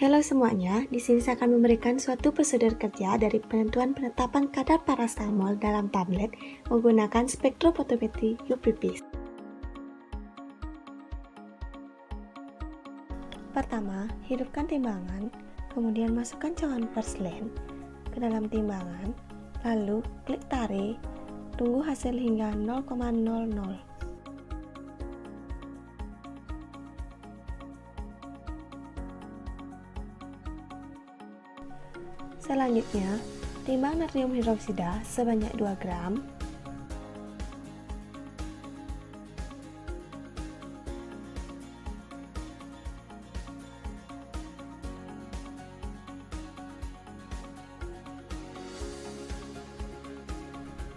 Halo semuanya, di sini saya akan memberikan suatu prosedur kerja dari penentuan penetapan kadar paracetamol dalam tablet menggunakan spektrofotometri UPP. Pertama, hidupkan timbangan, kemudian masukkan cawan porcelain ke dalam timbangan, lalu klik tarik, tunggu hasil hingga 0,00. Selanjutnya, timbang natrium hidroksida sebanyak 2 gram.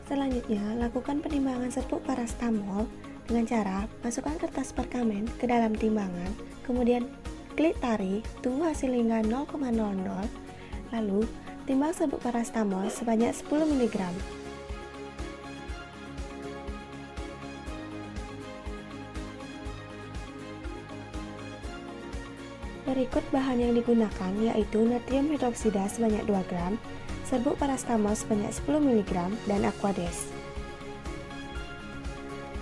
Selanjutnya, lakukan penimbangan serbuk paracetamol dengan cara masukkan kertas perkamen ke dalam timbangan, kemudian klik tarik, tunggu hasil hingga 0,00, lalu timbang serbuk paracetamol sebanyak 10 mg. Berikut bahan yang digunakan yaitu natrium hidroksida sebanyak 2 gram, serbuk paracetamol sebanyak 10 mg, dan aquades.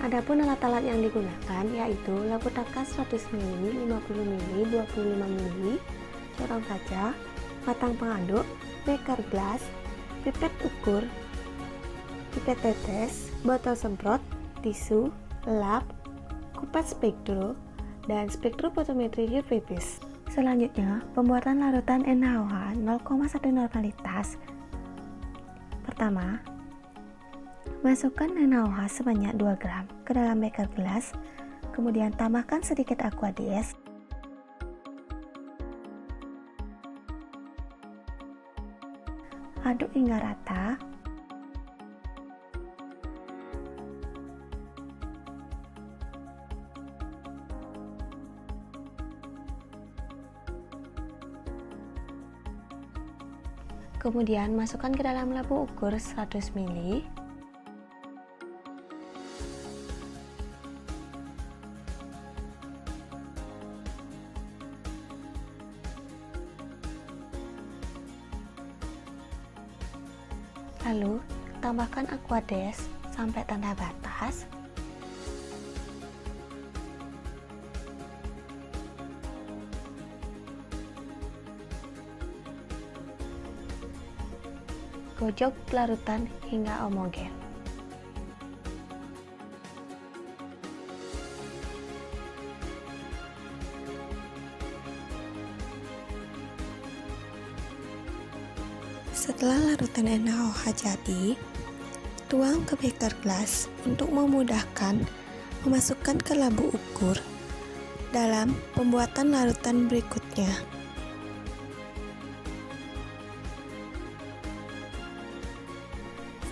Adapun alat-alat yang digunakan yaitu lampu takas 100 ml, 50 ml, 25 ml, corong kaca, batang pengaduk, beker gelas, pipet ukur, pipet tetes, botol semprot, tisu, lap, kupas spektro, dan spektrofotometri UV. Selanjutnya, pembuatan larutan NaOH 0,1 normalitas. Pertama, masukkan NaOH sebanyak 2 gram ke dalam beker gelas, kemudian tambahkan sedikit aquades. Aduk hingga rata. Kemudian masukkan ke dalam lampu ukur 100 ml. Lalu, tambahkan aquades sampai tanda batas. Gojok larutan hingga homogen. Setelah larutan NaOH jadi, tuang ke beker gelas untuk memudahkan memasukkan ke lampu ukur dalam pembuatan larutan berikutnya.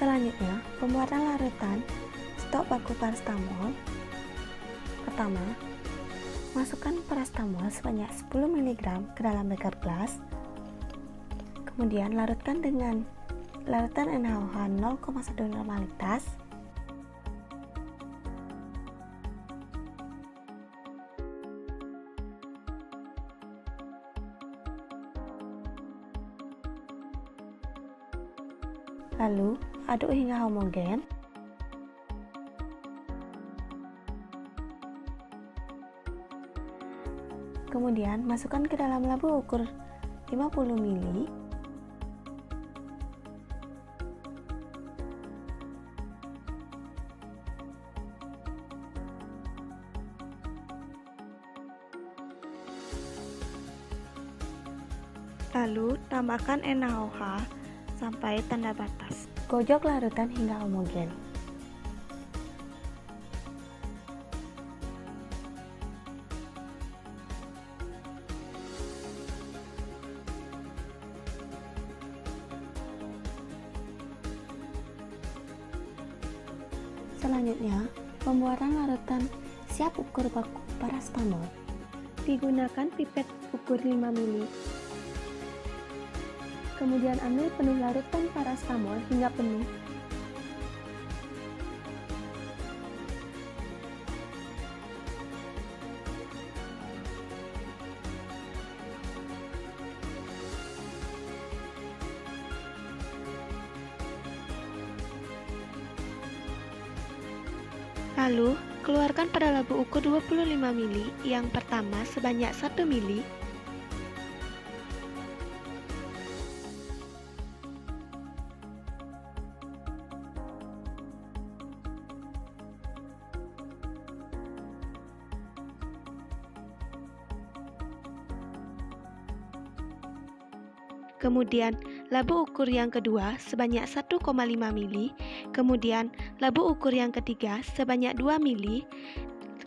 Selanjutnya, pembuatan larutan stok baku paracetamol. Pertama, masukkan paracetamol sebanyak 10 mg ke dalam beker gelas. Kemudian larutkan dengan larutan NaOH 0,1 normalitas. Lalu aduk hingga homogen. Kemudian masukkan ke dalam lampu ukur 50 ml. Lalu tambahkan NaOH sampai tanda batas. Gojok larutan hingga homogen. Selanjutnya, pembuatan larutan siap ukur baku paracetamol. Digunakan pipet ukur 5 ml. Kemudian ambil penuh larutan paracetamol hingga penuh. Lalu, keluarkan pada labu ukur 25 mili yang pertama sebanyak 1 mili. Kemudian labu ukur yang kedua sebanyak 1,5 mili, kemudian labu ukur yang ketiga sebanyak 2 mili,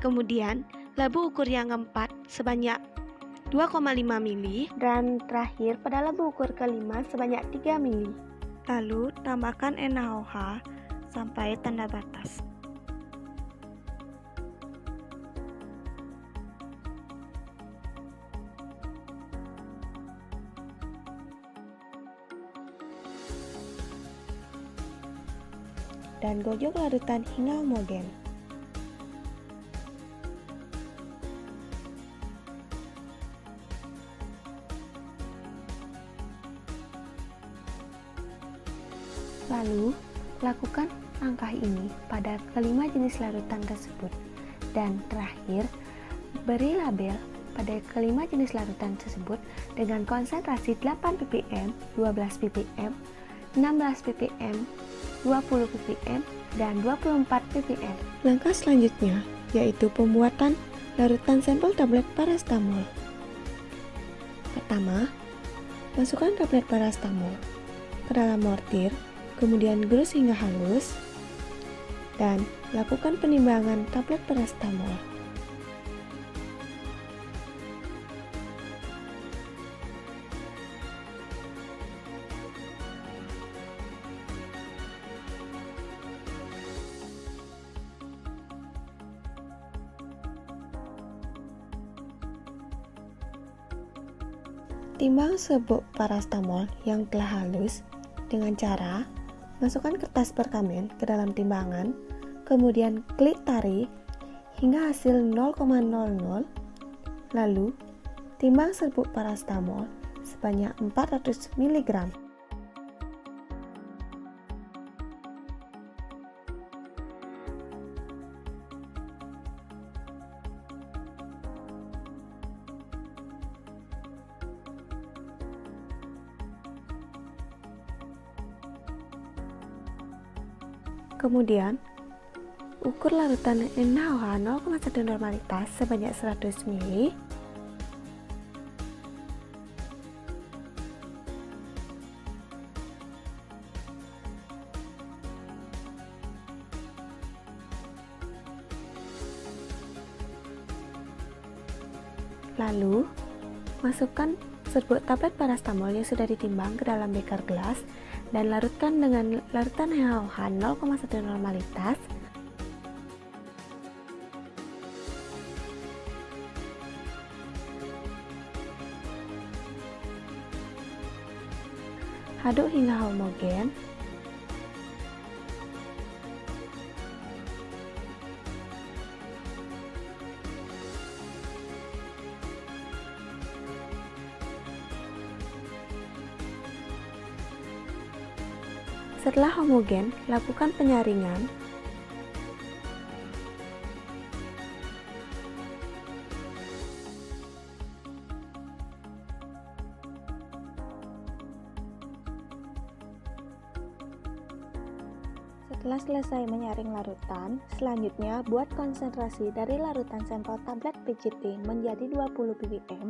kemudian labu ukur yang keempat sebanyak 2,5 mili, dan terakhir pada labu ukur kelima sebanyak 3 mili. Lalu tambahkan NaOH sampai tanda batas. Dan gojok larutan hingga homogen. Lalu, lakukan langkah ini pada kelima jenis larutan tersebut. Dan terakhir, beri label pada kelima jenis larutan tersebut dengan konsentrasi 8 ppm, 12 ppm, 16 ppm, 20 ppm, dan 24 ppm. Langkah selanjutnya yaitu pembuatan larutan sampel tablet paracetamol. Pertama, masukkan tablet paracetamol ke dalam mortir, kemudian gerus hingga halus, dan lakukan penimbangan tablet paracetamol. Timbang serbuk paracetamol yang telah halus dengan cara masukkan kertas perkamen ke dalam timbangan, kemudian klik tarik hingga hasil 0,00, lalu timbang serbuk paracetamol sebanyak 400 mg. Kemudian, ukur larutan NaOH 0,1 normalitas sebanyak 100 ml. Lalu, masukkan serbuk tablet paracetamol yang sudah ditimbang ke dalam beker gelas dan larutkan dengan larutan NaOH 0,1 normalitas. Aduk hingga homogen. Setelah homogen, lakukan penyaringan. Setelah selesai menyaring larutan, selanjutnya buat konsentrasi dari larutan sampel tablet PCT menjadi 20 ppm.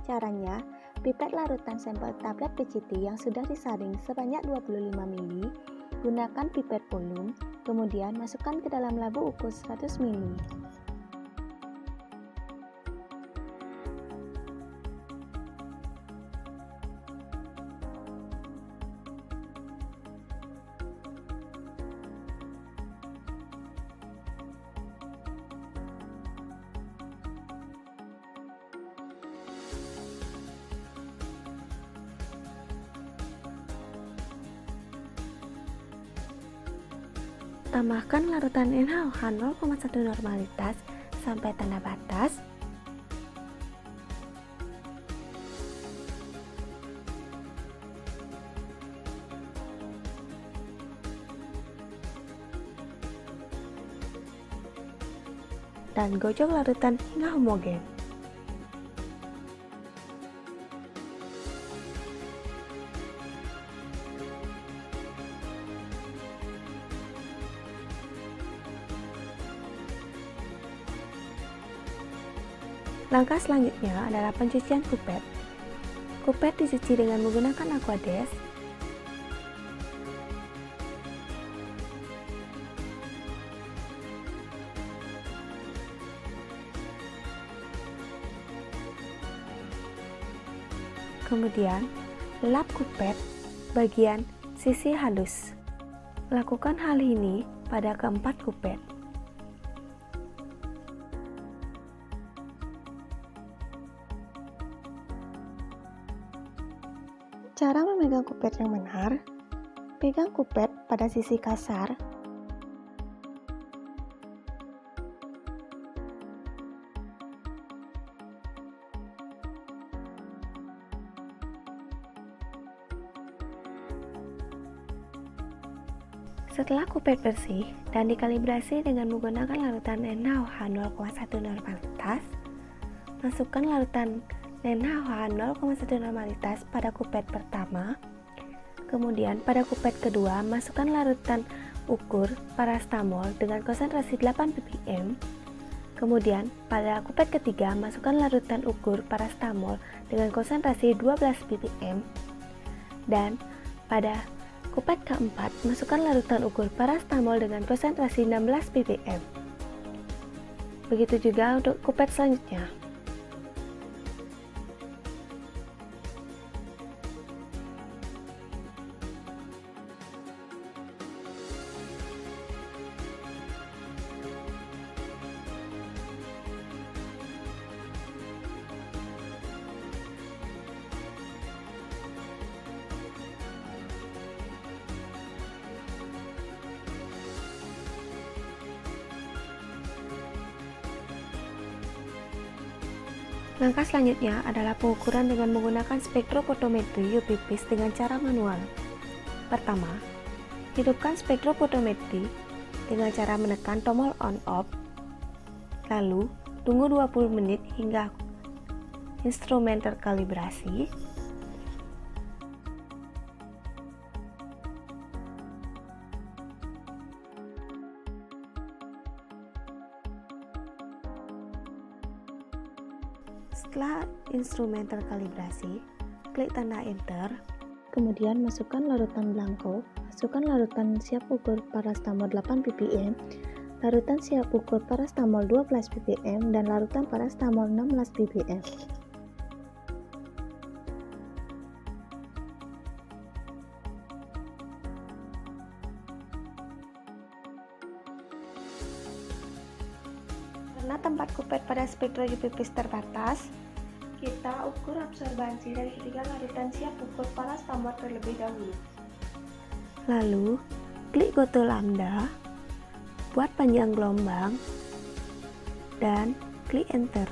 Caranya, pipet larutan sampel tablet PCT yang sudah disaring sebanyak 25 ml, gunakan pipet volume, kemudian masukkan ke dalam labu ukur 100 ml. Tambahkan larutan NaOH 0,1 normalitas sampai tanda batas. dan gocok larutan hingga homogen. Langkah selanjutnya adalah pencucian kupet. Kupet dicuci dengan menggunakan Aquades. Kemudian, lap kupet bagian sisi halus. Lakukan hal ini pada keempat kupet. Cara memegang kupet yang benar: pegang kupet pada sisi kasar, setelah kupet bersih dan dikalibrasi dengan menggunakan larutan NaOH 0,1 normalitas, masukkan larutan NaOH 0,1 normalitas pada kupet pertama. Kemudian pada kupet kedua, masukkan larutan ukur parastamol dengan konsentrasi 8 ppm. Kemudian pada kupet ketiga, masukkan larutan ukur parastamol dengan konsentrasi 12 ppm. Dan pada kupet keempat, masukkan larutan ukur parastamol dengan konsentrasi 16 ppm. Begitu juga untuk kupet selanjutnya. Langkah selanjutnya adalah pengukuran dengan menggunakan spektrofotometri UV-Vis dengan cara manual. Pertama, hidupkan spektrofotometri dengan cara menekan tombol on-off, lalu tunggu 20 menit hingga instrumen terkalibrasi. Setelah instrumen terkalibrasi, klik tanda enter. Kemudian masukkan larutan blanko, masukkan larutan siap ukur parastamol 8 ppm, larutan siap ukur parastamol 12 ppm, dan larutan parastamol 16 ppm. Karena tempat kupet pada spektro UV-Vis terbatas, kita ukur absorbansi dari ketiga larutan siap ukur parastamol terlebih dahulu. Lalu, klik goto lambda, buat panjang gelombang, dan klik enter.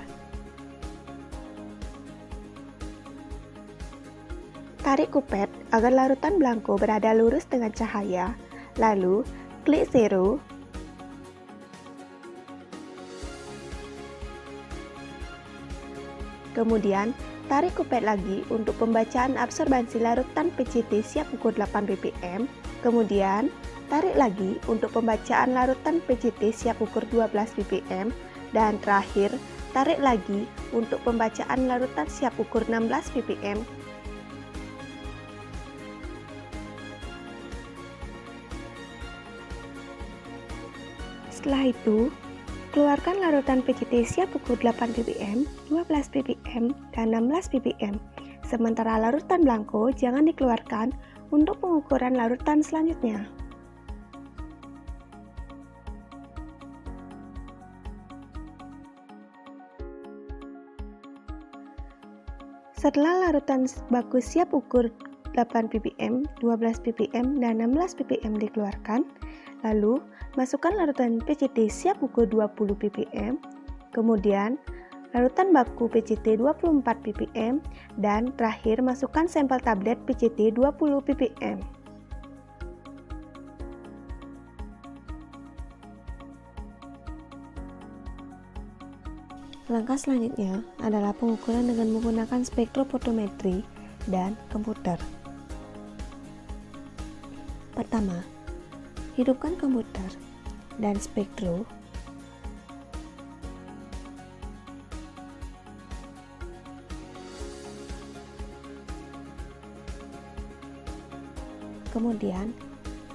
Tarik kupet agar larutan blanko berada lurus dengan cahaya, lalu klik zero. Kemudian, tarik kupet lagi untuk pembacaan absorbansi larutan PCT siap ukur 8 ppm. Kemudian, tarik lagi untuk pembacaan larutan PCT siap ukur 12 ppm. Dan terakhir, tarik lagi untuk pembacaan larutan siap ukur 16 ppm. Setelah itu, keluarkan larutan PCT siap ukur 8 ppm, 12 ppm, dan 16 ppm. Sementara larutan blanko jangan dikeluarkan untuk pengukuran larutan selanjutnya. Setelah larutan baku siap ukur 8 ppm, 12 ppm, dan 16 ppm dikeluarkan, lalu masukkan larutan PCT siap ukur 20 ppm, kemudian larutan baku PCT 24 ppm, dan terakhir masukkan sampel tablet PCT 20 ppm. Langkah selanjutnya adalah pengukuran dengan menggunakan spektrofotometri dan komputer. Pertama, hidupkan komputer dan spektro. Kemudian,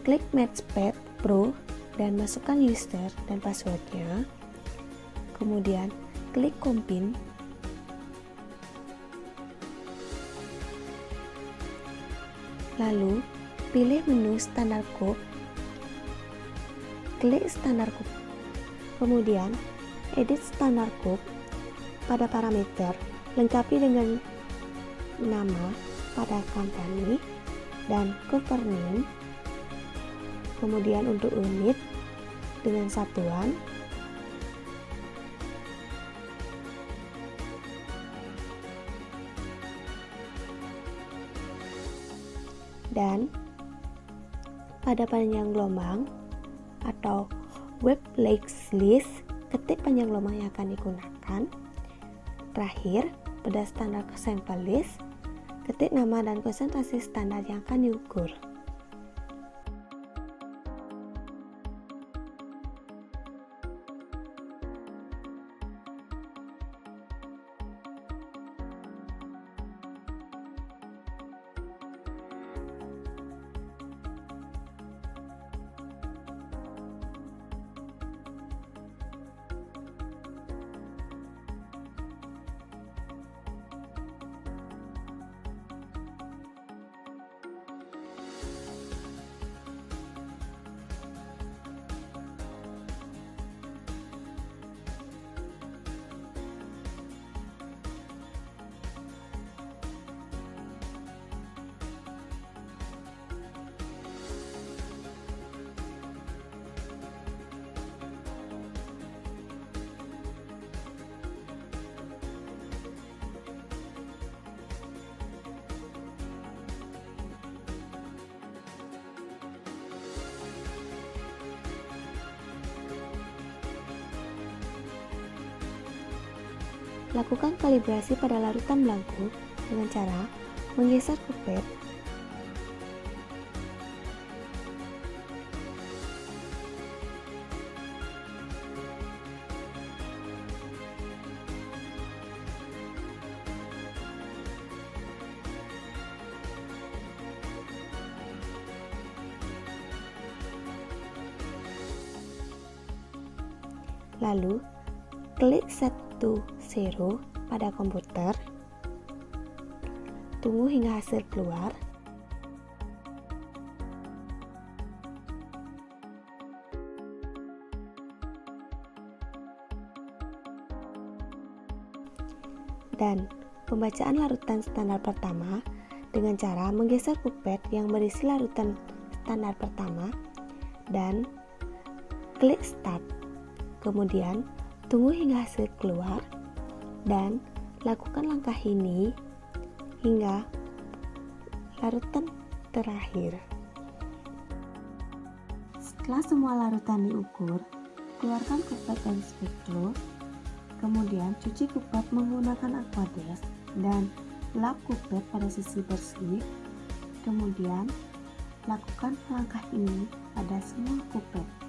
klik Matchpad Pro dan masukkan user dan passwordnya. Kemudian, klik Combine. Lalu, pilih menu Standard Code. Klik Standard Code. Kemudian, edit Standard Code. Pada parameter, lengkapi dengan nama pada company dan cover name. Kemudian untuk unit dengan satuan, dan pada panjang gelombang atau web list, ketik panjang gelombang yang akan digunakan. Terakhir, pada standar sample list, ketik nama dan konsentrasi standar yang akan diukur. Lakukan kalibrasi pada larutan belangko dengan cara menggeser kupet, lalu klik Set to Zero pada komputer, tunggu hingga hasil keluar. Dan pembacaan larutan standar pertama dengan cara menggeser kupet yang berisi larutan standar pertama dan klik Start. Kemudian tunggu hingga hasil keluar dan lakukan langkah ini hingga larutan terakhir. Setelah semua larutan diukur, keluarkan kupet dan spektro. Kemudian cuci kupet menggunakan Aquadesk dan lap kupet pada sisi bersih. Kemudian lakukan langkah ini pada semua kupet.